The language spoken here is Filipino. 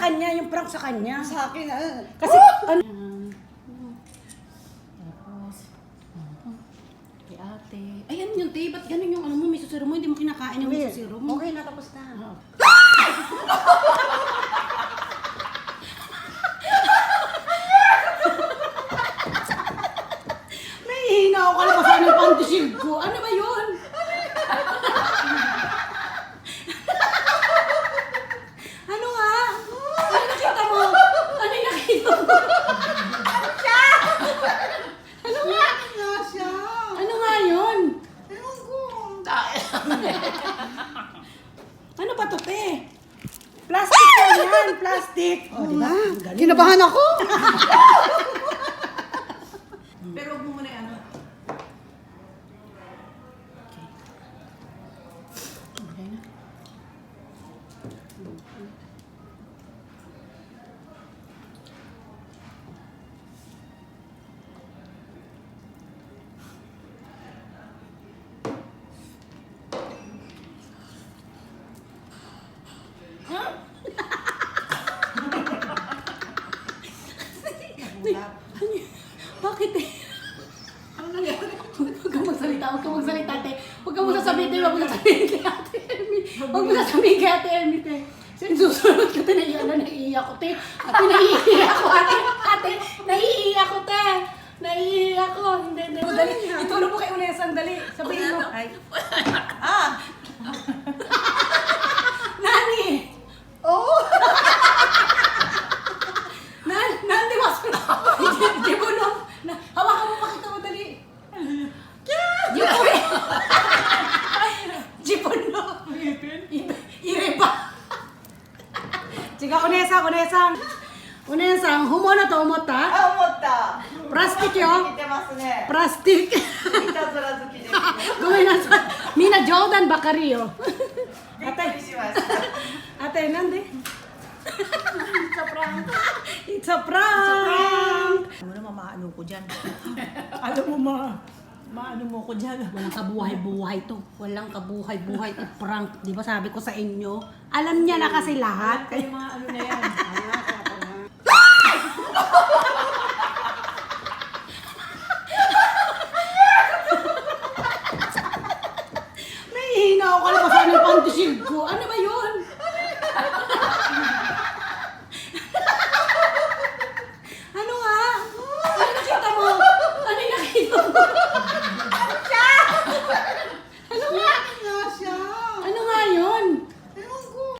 kanya, yung prank sa kanya. Sa akin, Kasi, ano? Tapos, kay ate. Ayan yung te, ba't ganun yung ano mo, may susiro mo, hindi mo kinakain yung may susiro mo. Okay na, tapos na. May hina ako kalabasan ng panty-shield ko. Ano ba yun? Ano nga? Ano nakita mo? Ano yung nakita mo? Ano nga? Nga siya. Ano nga yun? Ewan ko. Ano pa to, te? Plastic lang yan, plastic. Oh, di ba? Ang galing. Kinabahan ako. Pero huwag mo muna ano. Okay na. Bakit eh? Ano nangyari? Huwag kang magsalita, huwag kang magsalita, te. Huwag kang magsasabihin, te. Huwag mo sasabihin kay ate Ermi. Huwag mo sasabihin kay ate Ermi, te. Susunod ka, te. Naiiyak ko, te. Ate, naiiyak ko, ate. Ate, naiiyak ko, te. Naiiyak ko. Hindi, hindi. Dali. Itulong mo kay Unesan, dali. Sabihin mo. Nani! Oo. Nandi, mas di mo no. Hawakan mo, pakita mo, dali. Jipon no. Irepa. Chiga, Unesang. Unesang, humono to umota. 思った。 Plastic yo. 聞いてますね。 Plastic. いたずら好きですね。ごめんなさい。みんな冗談ばかりよ。びっくりしました。 Ate, nandi? It's a prank. It's a prank. Ano naman maano ko dyan? Alam mo Maano mo ko dyan? walang kabuhay-buhay to. Walang kabuhay-buhay. I-prank. Di ba sabi ko sa inyo? Alam niya na kasi lahat. Yung mga ano na yan. May hina ako kalabasan ng panty-shield ko. Ano